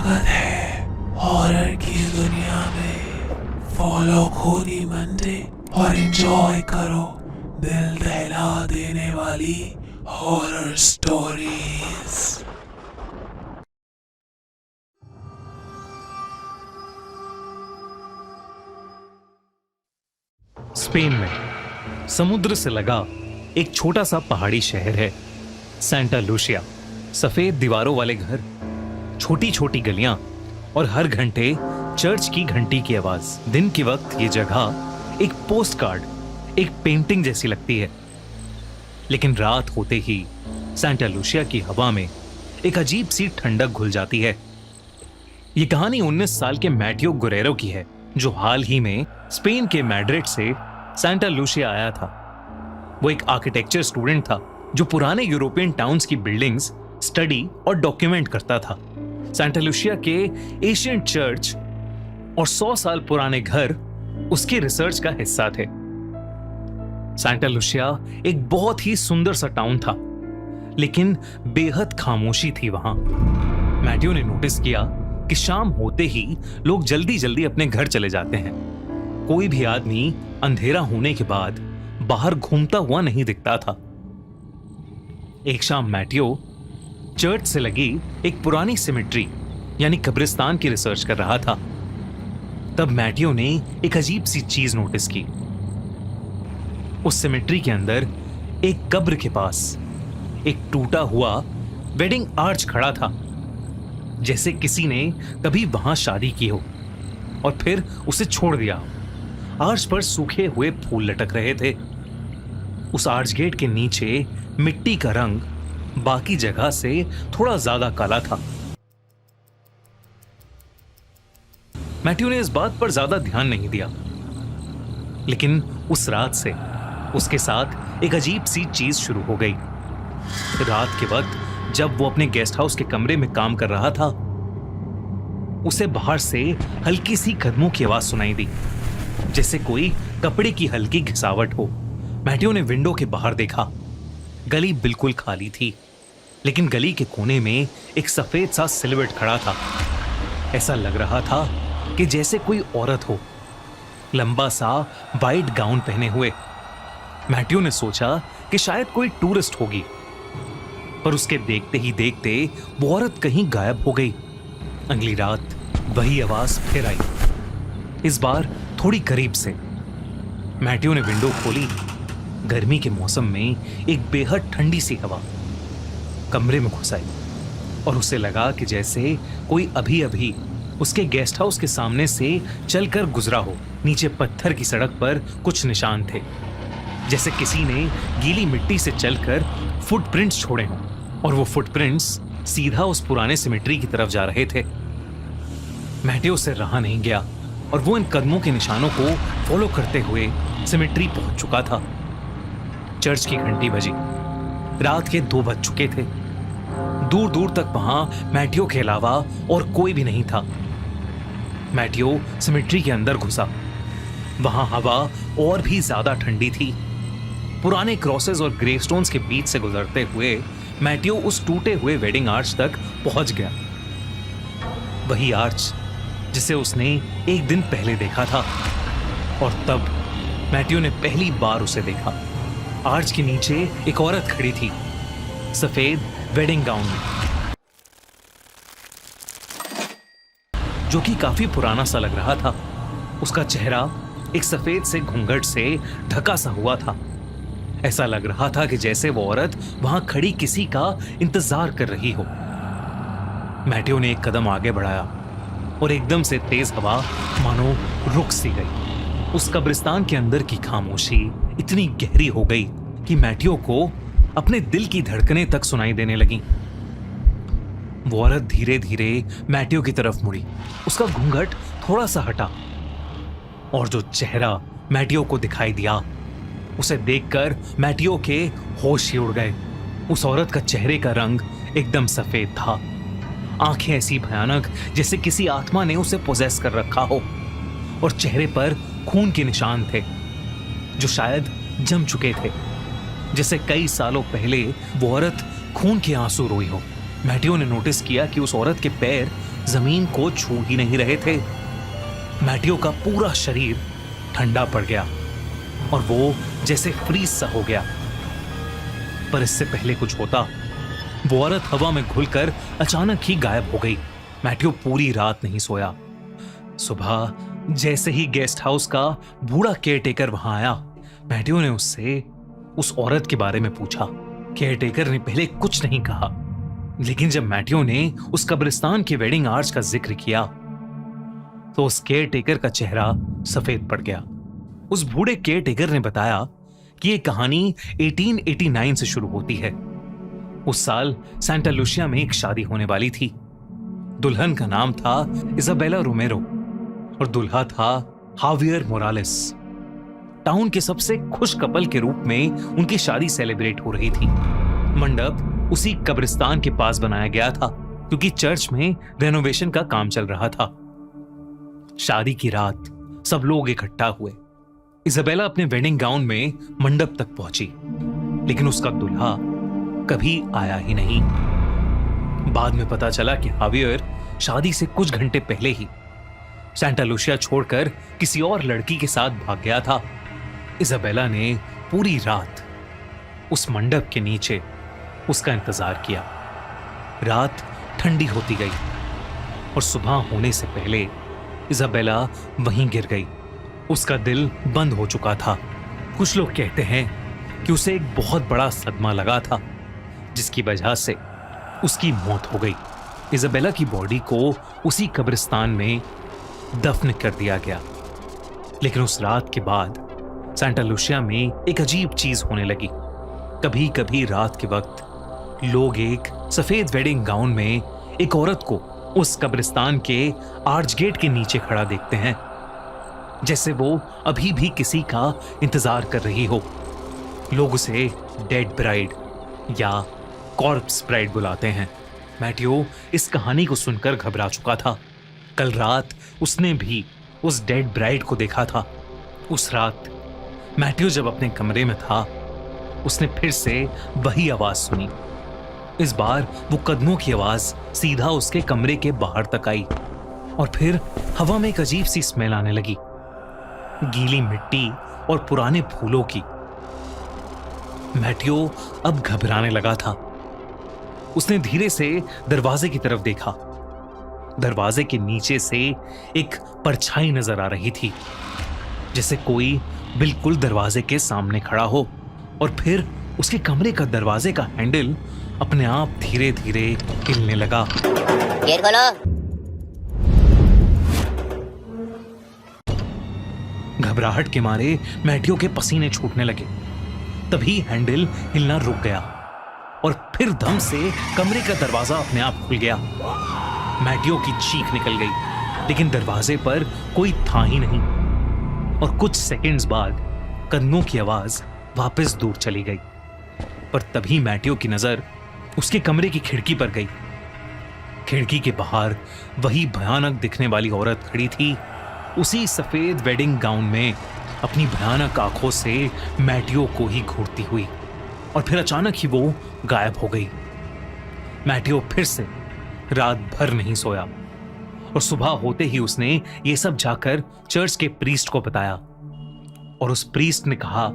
स्वागत है हॉरर की दुनिया में। फॉलो खोदी मंडे और एंजॉय करो दिल दहला देने वाली हॉरर स्टोरीज। स्पेन में समुद्र से लगा एक छोटा सा पहाड़ी शहर है सेंटा लूसिया। सफेद दीवारों वाले घर, छोटी छोटी गलियां और हर घंटे चर्च की घंटी की आवाज। दिन के वक्त ये जगह एक पोस्ट कार्ड, एक पेंटिंग जैसी लगती है, लेकिन रात होते ही सेंटा लूसिया की हवा में एक अजीब सी ठंडक घुल जाती है। ये कहानी 19 साल के मैटियो गुरेरो की है, जो हाल ही में स्पेन के मैड्रिड से सेंटा लूसिया आया था। वो एक आर्किटेक्चर स्टूडेंट था जो पुराने यूरोपियन टाउन्स की बिल्डिंग्स स्टडी और डॉक्यूमेंट करता था। सेंटा लूसिया के एशियन चर्च और 100 साल पुराने घर उसके रिसर्च का हिस्सा थे। सेंटा लूसिया एक बहुत ही सुंदर सा टाउन था, लेकिन बेहद खामोशी थी वहां। मैटियो ने नोटिस किया कि शाम होते ही लोग जल्दी जल्दी अपने घर चले जाते हैं। कोई भी आदमी अंधेरा होने के बाद बाहर घूमता हुआ नहीं दिखता था। एक शाम मैटियो चर्च से लगी एक पुरानी सिमेट्री यानी कब्रिस्तान की रिसर्च कर रहा था। तब मैटियो ने एक अजीब सी चीज नोटिस की। उस सिमेट्री के अंदर एक कब्र के पास एक टूटा हुआ वेडिंग आर्च खड़ा था, जैसे किसी ने कभी वहां शादी की हो और फिर उसे छोड़ दिया। आर्च पर सूखे हुए फूल लटक रहे थे। उस आर्च गेट के नीचे मिट्टी का रंग बाकी जगह से थोड़ा ज्यादा काला था। मैटियो ने इस बात पर ज्यादा ध्यान नहीं दिया, लेकिन उस रात से उसके साथ एक अजीब सी चीज शुरू हो गई। रात के वक्त जब वो अपने गेस्ट हाउस के कमरे में काम कर रहा था, उसे बाहर से हल्की सी कदमों की आवाज सुनाई दी, जैसे कोई कपड़े की हल्की घिसावट हो। मैटियो ने विंडो के बाहर देखा। गली बिल्कुल खाली थी, लेकिन गली के कोने में एक सफेद सा सिलुएट खड़ा था। ऐसा लग रहा था कि जैसे कोई औरत हो, लंबा सा वाइट गाउन पहने हुए। मैटियो ने सोचा कि शायद कोई टूरिस्ट होगी, पर उसके देखते ही देखते वो औरत कहीं गायब हो गई। अगली रात वही आवाज फिर आई, इस बार थोड़ी करीब से। मैटियो ने विंडो खोली। गर्मी के मौसम में एक बेहद ठंडी सी हवा कमरे में घुस आई और उसे लगा कि जैसे कोई अभी अभी उसके गेस्ट हाउस के सामने से चलकर गुजरा हो। नीचे पत्थर की सड़क पर कुछ निशान थे, जैसे किसी ने गीली मिट्टी से चलकर फुटप्रिंट्स छोड़े हों, और वो फुटप्रिंट्स सीधा उस पुराने सिमेट्री की तरफ जा रहे थे। मैटियो से रहा नहीं गया और वो इन कदमों के निशानों को फॉलो करते हुए सिमेट्री पहुंच चुका था। चर्च की घंटी बजी। रात के 2 बज चुके थे। दूर दूर तक वहां मैटियो के अलावा और कोई भी नहीं था। मैटियो सिमेट्री के अंदर घुसा। वहां हवा और भी ज्यादा ठंडी थी। पुराने क्रॉसेस और ग्रेवस्टोन्स के बीच से गुजरते हुए मैटियो उस टूटे हुए वेडिंग आर्च तक पहुंच गया। वही आर्च जिसे उसने एक दिन पहले देखा था। और तब मैटियो ने पहली बार उसे देखा। आर्च के नीचे एक औरत खड़ी थी, सफेद वेडिंग गाउन में, जो कि काफी पुराना सा लग रहा था। उसका चेहरा एक सफेद से घूंघट से ढका सा हुआ था। ऐसा लग रहा था कि जैसे वो औरत वहां खड़ी किसी का इंतजार कर रही हो। मैटियो ने एक कदम आगे बढ़ाया और एकदम से तेज हवा मानो रुक सी गई। उस कब्रिस्तान के अंदर की खामोशी इतनी गहरी हो गई कि मैटियो को अपने दिल की धड़कनें तक सुनाई देने लगीं। वो औरत धीरे धीरे मैटियो की तरफ मुड़ी। उसका घूंघट थोड़ा सा हटा और जो चेहरा मैटियो को दिखाई दिया, उसे देखकर मैटियो के होश ही उड़ गए। उस औरत का चेहरे का रंग एकदम सफेद था। आंखें ऐसी भयानक जैसे किसी आत्मा ने उसे पोजेस कर रखा हो, और चेहरे पर खून के निशान थे जो शायद जम चुके थे, जैसे कई सालों पहले वो औरत खून के आंसू रोई हो। मैटियो ने नोटिस किया कि उस औरत के पैर जमीन को छू ही नहीं रहे थे। मैटियो का पूरा शरीर ठंडा पड़ गया और वो जैसे फ्रीज सा हो गया। पर इससे पहले कुछ होता, वो औरत हवा में घुलकर अचानक ही गायब हो गई। मैटियो पूरी रात नहीं सोया। सुबह जैसे ही गेस्ट हाउस का बूढ़ा केयरटेकर वहां आया, मैटियो ने उससे उस औरत के बारे में पूछा। केयरटेकर ने पहले कुछ नहीं कहा, लेकिन जब मैटियो ने उस कब्रिस्तान के वेडिंग आर्च का जिक्र किया तो उस केयरटेकर का चेहरा सफेद पड़ गया। उस बूढ़े केयरटेकर ने बताया कि यह कहानी 1889 से शुरू होती है। उस साल सांता लुसिया में एक शादी होने वाली थी। दुल्हन का नाम था इजाबेला रोमेरो और दूल्हा था हावियर मोरालेस। टाउन के सबसे खुश कपल के रूप में उनकी शादी सेलिब्रेट हो रही थी। मंडप उसी कब्रिस्तान के पास बनाया गया था क्योंकि चर्च में रेनोवेशन का काम चल रहा था। शादी की रात सब लोग इकट्ठा हुए। इजाबेला अपने वेडिंग गाउन में मंडप तक पहुंची, लेकिन उसका दूल्हा कभी आया ही नहीं। बाद में पता चला कि हावियर शादी से कुछ घंटे पहले ही सांता लुसिया छोड़कर किसी और लड़की के साथ भाग गया था। इजाबेला ने पूरी रात उस मंडप के नीचे उसका इंतजार किया। रात ठंडी होती गई और सुबह होने से पहले इजाबेला वहीं गिर गई। उसका दिल बंद हो चुका था। कुछ लोग कहते हैं कि उसे एक बहुत बड़ा सदमा लगा था, जिसकी वजह से उसकी मौत हो गई। इजाबेला की बॉडी को उसी कब्रिस्तान में दफन कर दिया गया। लेकिन उस रात के बाद सांता लुसिया में एक अजीब चीज होने लगी। कभी कभी रात के वक्त लोग एक सफेद वेडिंग गाउन में एक औरत को उस कब्रिस्तान के आर्च गेट के नीचे खड़ा देखते हैं, जैसे वो अभी भी किसी का इंतजार कर रही हो। लोग उसे डेड ब्राइड या कॉर्प्स ब्राइड बुलाते हैं। मैटियो इस कहानी को सुनकर घबरा चुका था। कल रात उसने भी उस डेड ब्राइड को देखा था। उस रात मैटियो जब अपने कमरे में था, उसने फिर से वही आवाज सुनी। इस बार वो कदमों की आवाज सीधा उसके कमरे के बाहर तक आई और फिर हवा में एक अजीब सी स्मेल आने लगी, गीली मिट्टी और पुराने फूलों की। मैटियो अब घबराने लगा था। उसने धीरे से दरवाजे की तरफ देखा। दरवाजे के नीचे से एक परछाई नजर आ रही थी, जैसे कोई बिल्कुल दरवाजे के सामने खड़ा हो। और फिर उसके कमरे का दरवाजे का हैंडल अपने आप धीरे धीरे हिलने लगा। गेट खोलो। घबराहट के मारे मैटियो के पसीने छूटने लगे। तभी हैंडल हिलना रुक गया और फिर धम से कमरे का दरवाजा अपने आप खुल गया। मैटियो की चीख निकल गई, लेकिन दरवाजे पर कोई था ही नहीं। और कुछ सेकंड्स बाद कदमों की आवाज वापस दूर चली गई। पर तभी मैटियो की नजर उसके कमरे की खिड़की पर गई। खिड़की के बाहर वही भयानक दिखने वाली औरत खड़ी थी, उसी सफेद वेडिंग गाउन में, अपनी भयानक आंखों से मैटियो को ही घूरती हुई। और फिर अचानक ही वो गायब हो गई। मैटियो फिर से रात भर नहीं सोया और सुबह होते ही उसने ये सब जाकर चर्च के प्रीस्ट को बताया। और उस प्रीस्ट ने कहा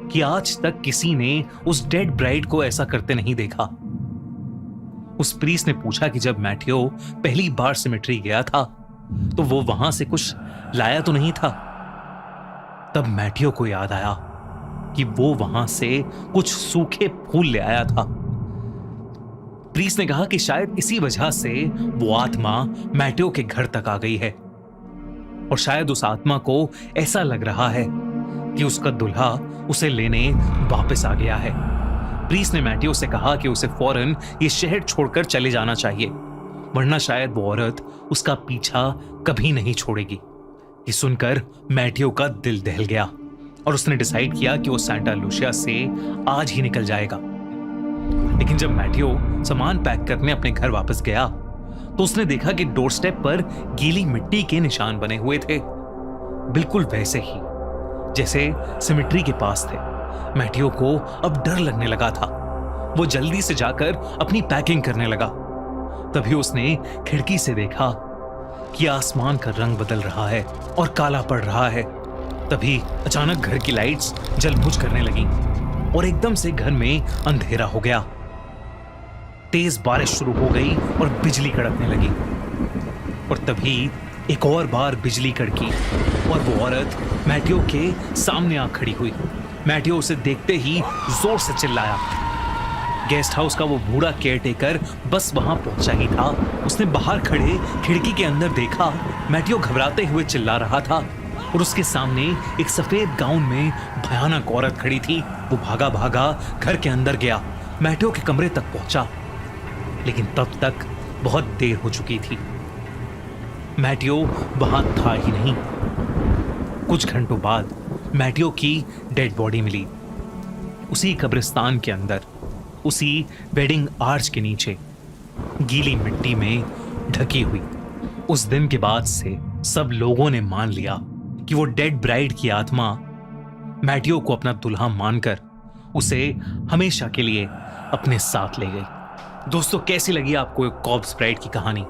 कि आज तक किसी ने उस डेड ब्राइड को ऐसा करते नहीं देखा। उस प्रीस्ट ने पूछा कि जब मैटियो पहली बार सिमेट्री गया था तो वो वहां से कुछ लाया तो नहीं था। तब मैटियो को याद आया कि वो वहां से कुछ सूखे फूल ले आया था। प्रीस्ट ने कहा कि शायद इसी वजह से वो आत्मा मैटियो के घर तक आ गई है और शायद उस आत्मा को ऐसा लग रहा है कि उसका दूल्हा उसे लेने वापस आ गया है। प्रीस्ट ने मैटियो से कहा कि उसे फौरन ये शहर छोड़कर चले जाना चाहिए, वरना शायद वो औरत उसका पीछा कभी नहीं छोड़ेगी। ये सुनकर मैटियो का दिल दहल गया और उसने डिसाइड किया कि वो सांता लुसिया से आज ही निकल जाएगा। लेकिन जब मैटियो सामान पैक करने अपने घर वापस गया तो उसने देखा कि डोरस्टेप पर गीली मिट्टी के निशान बने हुए थे, बिल्कुल वैसे ही जैसे सिमेट्री के पास थे। मैटियो को अब डर लगने लगा था। वो जल्दी से जाकर अपनी पैकिंग करने लगा। तभी उसने खिड़की से देखा कि आसमान का रंग बदल रहा है और काला पड़ रहा है। तभी अचानक घर की लाइट्स जल-बुझ करने लगीं और एकदम से घर में अंधेरा हो गया। तेज बारिश शुरू हो गई और बिजली कड़कने लगी। और तभी एक और बार बिजली कड़की और वो औरत मैटियो के सामने आ खड़ी हुई। मैटियो उसे देखते ही जोर से चिल्लाया। गेस्ट हाउस का वो बूढ़ा केयरटेकर बस वहां पहुंचा ही था। उसने बाहर खड़े खिड़की के अंदर देखा। मैटियो घबराते हुए चिल्ला रहा था और उसके सामने एक सफेद गाउन में भयानक औरत खड़ी थी। वो भागा भागा घर के अंदर गया, मैटियो के कमरे तक पहुंचा, लेकिन तब तक बहुत देर हो चुकी थी। मैटियो वहां था ही नहीं। कुछ घंटों बाद मैटियो की डेड बॉडी मिली, उसी कब्रिस्तान के अंदर, उसी वेडिंग आर्च के नीचे, गीली मिट्टी में ढकी हुई। उस दिन के बाद से सब लोगों ने मान लिया कि वो डेड ब्राइड की आत्मा मैटियो को अपना दुल्हा मानकर उसे हमेशा के लिए अपने साथ ले गई। दोस्तों, कैसी लगी आपको कॉर्प्स ब्राइड की कहानी?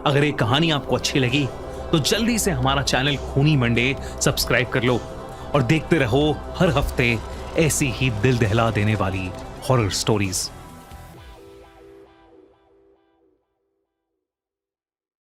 अगर ये कहानी आपको अच्छी लगी तो जल्दी से हमारा चैनल खूनी मंडे सब्सक्राइब कर लो और देखते रहो हर हफ्ते ऐसी ही दिल दहला देने वाली हॉरर स्टोरीज।